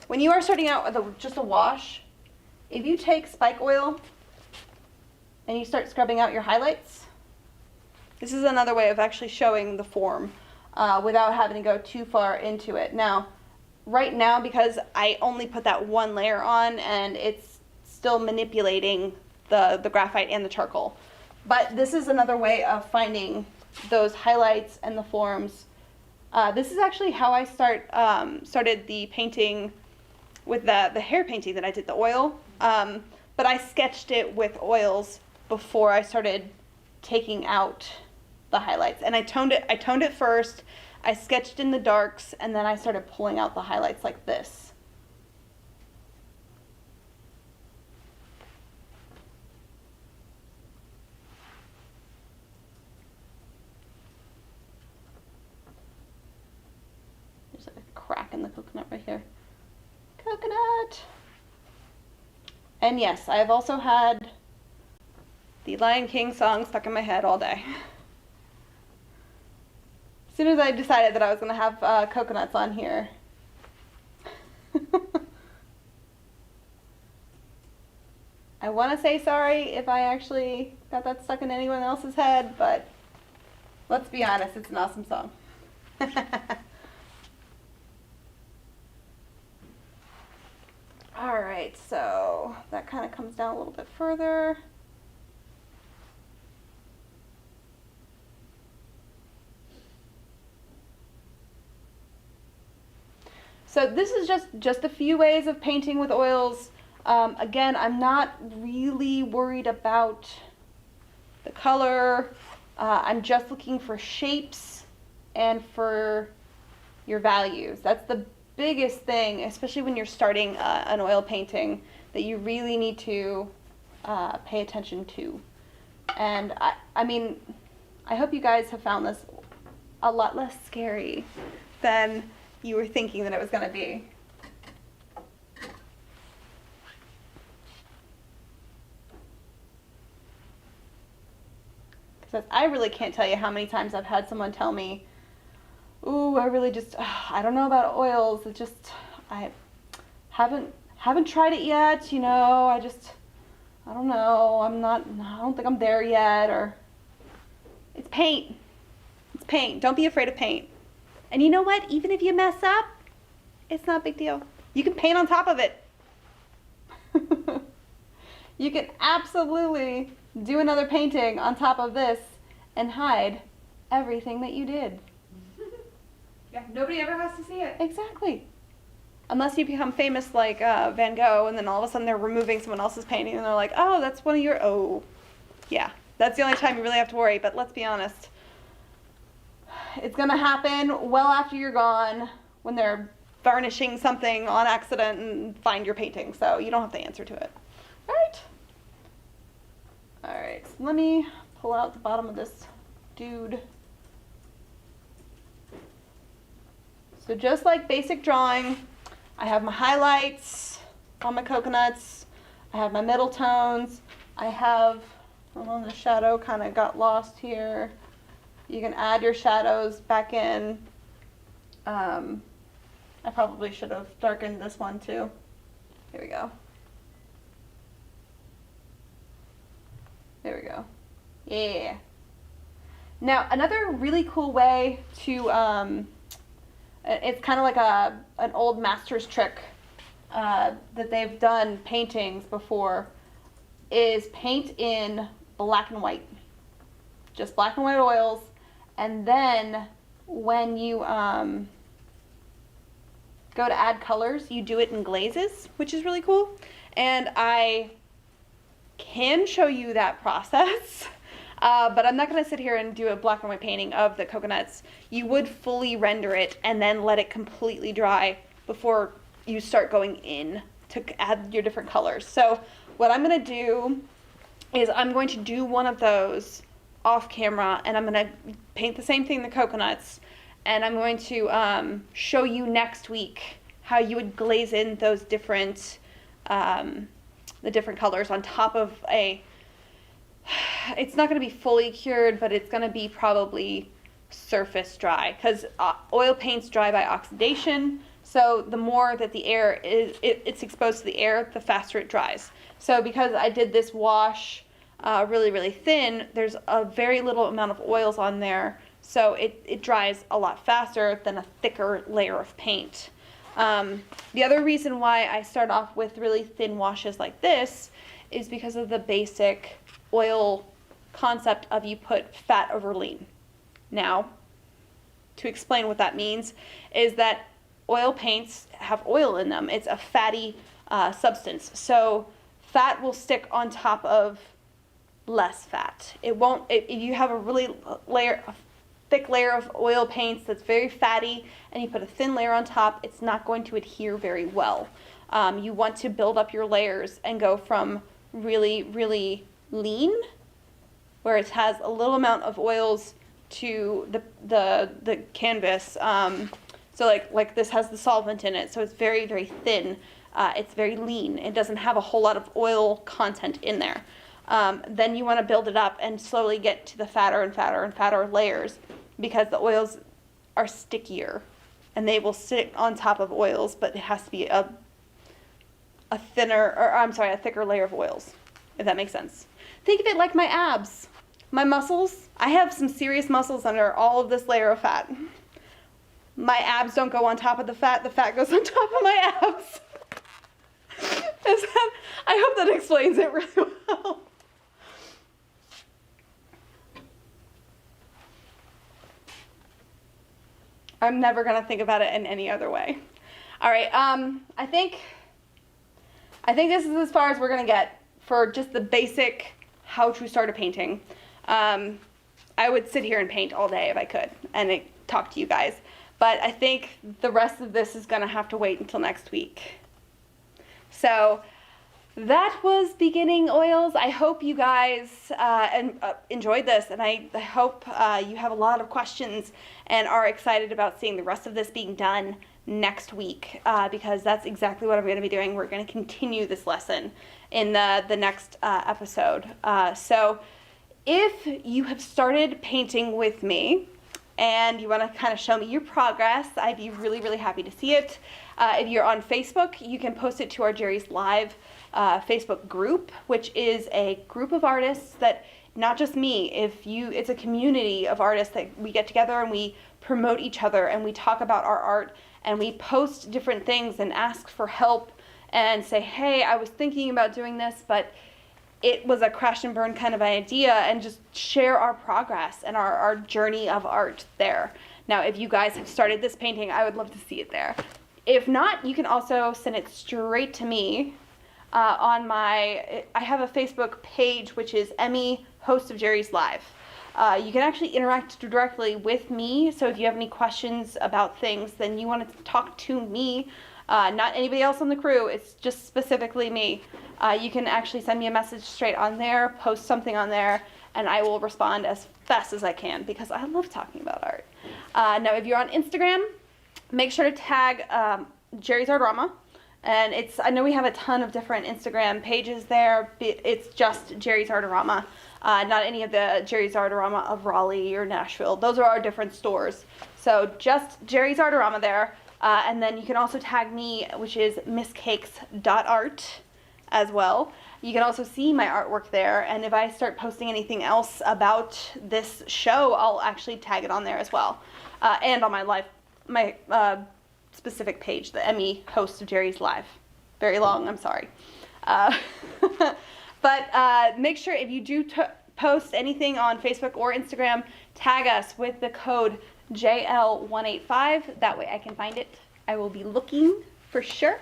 When you are starting out with just a wash, if you take spike oil and you start scrubbing out your highlights, this is another way of actually showing the form without having to go too far into it. Now, right now, because I only put that one layer on and it's still manipulating the graphite and the charcoal, but this is another way of finding those highlights and the forms. This is actually how I started the painting with the hair painting that I did, the oil. But I sketched it with oils before I started taking out the highlights. And I toned it first, I sketched in the darks, and then I started pulling out the highlights like this. There's like a crack in the coconut right here. Coconut! And yes, I have also had the Lion King song stuck in my head all day. As soon as I decided that I was going to have coconuts on here. I want to say sorry if I actually got that stuck in anyone else's head, but let's be honest, it's an awesome song. Alright, so that kind of comes down a little bit further. So this is just a few ways of painting with oils. Again, I'm not really worried about the color. I'm just looking for shapes and for your values. That's the biggest thing, especially when you're starting an oil painting, that you really need to pay attention to. And I mean, I hope you guys have found this a lot less scary than you were thinking that it was going to be. Because I really can't tell you how many times I've had someone tell me, ooh, I really just, I don't know about oils. It just, I haven't tried it yet, you know, I don't know, I don't think I'm there yet, or it's paint. It's paint. Don't be afraid of paint. And you know what? Even if you mess up, it's not a big deal. You can paint on top of it. You can absolutely do another painting on top of this and hide everything that you did. Yeah, nobody ever has to see it. Exactly. Unless you become famous like Van Gogh, and then all of a sudden they're removing someone else's painting and they're like, oh, that's one of your, oh. Yeah, that's the only time you really have to worry, but let's be honest. It's going to happen well after you're gone when they're varnishing something on accident and find your painting, so you don't have to answer to it. Right? Alright, so let me pull out the bottom of this dude. So just like basic drawing, I have my highlights on my coconuts, I have my middle tones, I have, hold on, the shadow kind of got lost here. You can add your shadows back in. I probably should have darkened this one too. Here we go. There we go. Yeah. Now, another really cool way to, it's kind of like an old master's trick that they've done paintings before, is paint in black and white. Just black and white oils. And then when you go to add colors, you do it in glazes, which is really cool. And I can show you that process, but I'm not going to sit here and do a black and white painting of the coconuts. You would fully render it and then let it completely dry before you start going in to add your different colors. So what I'm going to do is I'm going to do one of those off camera, and I'm going to paint the same thing, the coconuts, and I'm going to show you next week how you would glaze in those different the different colors on top of it's not going to be fully cured, but it's going to be probably surface dry, because oil paints dry by oxidation. So the more that the air it's exposed to the air, the faster it dries. So because I did this wash really, really thin, there's a very little amount of oils on there, so it dries a lot faster than a thicker layer of paint. The other reason why I start off with really thin washes like this is because of the basic oil concept of you put fat over lean. Now, to explain what that means is that oil paints have oil in them. It's a fatty substance. So fat will stick on top of less fat. It won't, if you have a really thick layer of oil paints that's very fatty and you put a thin layer on top, it's not going to adhere very well. You want to build up your layers and go from really, really lean, where it has a little amount of oils, to the canvas. So like this has the solvent in it, so it's very, very thin. It's very lean. It doesn't have a whole lot of oil content in there. Then you want to build it up and slowly get to the fatter and fatter and fatter layers, because the oils are stickier and they will sit on top of oils, but it has to be a thicker layer of oils, if that makes sense. Think of it like my abs. My muscles, I have some serious muscles under all of this layer of fat. My abs don't go on top of the fat goes on top of my abs. I hope that explains it really well. I'm never going to think about it in any other way. All right, I think this is as far as we're going to get for just the basic how to start a painting. I would sit here and paint all day if I could and talk to you guys, but I think the rest of this is going to have to wait until next week. So that was beginning oils. I hope you guys enjoyed this, and I hope you have a lot of questions and are excited about seeing the rest of this being done next week, because that's exactly what I'm going to be doing. We're going to continue this lesson in the next episode. So if you have started painting with me and you want to kind of show me your progress, I'd be really, really happy to see it. If you're on Facebook, you can post it to our Jerry's Live Facebook group, which is a group of artists that, not just me, it's a community of artists that we get together and we promote each other and we talk about our art and we post different things and ask for help and say, hey, I was thinking about doing this, but it was a crash and burn kind of idea, and just share our progress and our journey of art there. Now, if you guys have started this painting, I would love to see it there. If not, you can also send it straight to me I have a Facebook page, which is Emmy, host of Jerry's Live. You can actually interact directly with me, so if you have any questions about things, then you want to talk to me, not anybody else on the crew, it's just specifically me. You can actually send me a message straight on there, post something on there, and I will respond as fast as I can, because I love talking about art. Now, if you're on Instagram, make sure to tag Jerry's Artarama. And I know we have a ton of different Instagram pages there. It's just Jerry's Artarama, not any of the Jerry's Artarama of Raleigh or Nashville. Those are our different stores. So just Jerry's Artarama there. And then you can also tag me, which is misscakes.art as well. You can also see my artwork there, and if I start posting anything else about this show, I'll actually tag it on there as well. And on my specific page, the Emmy host of Jerry's Live. Very long, I'm sorry. But make sure if you do post anything on Facebook or Instagram, tag us with the code JL185. That way I can find it. I will be looking for sure.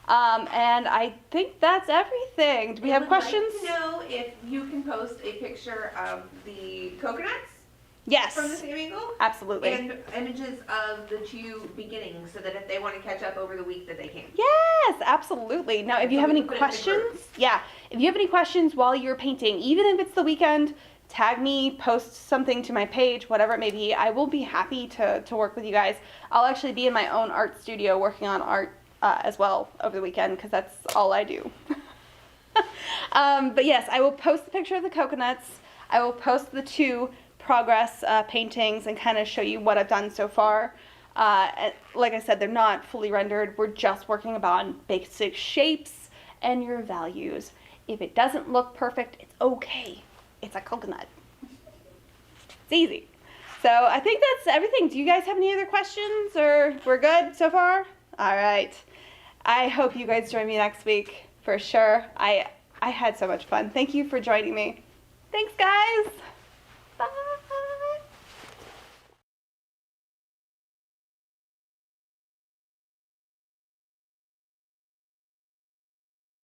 And I think that's everything. Do we have questions? I'd like to know if you can post a picture of the coconuts Yes. from the same angle. Absolutely. And images of the two beginnings so that if they want to catch up over the week that they can. Yes, absolutely. Now, if you have any questions, if you have any questions while you're painting, even if it's the weekend, tag me, post something to my page, whatever it may be. I will be happy to work with you guys. I'll actually be in my own art studio working on art as well over the weekend because that's all I do. But yes, I will post the picture of the coconuts. I will post the two progress paintings and kind of show you what I've done so far. Like I said, they're not fully rendered. We're just working on basic shapes and your values. If it doesn't look perfect, it's okay. It's a coconut. It's easy. So I think that's everything. Do you guys have any other questions, or we're good so far? All right. I hope you guys join me next week for sure. I had so much fun. Thank you for joining me. Thanks, guys. Bye.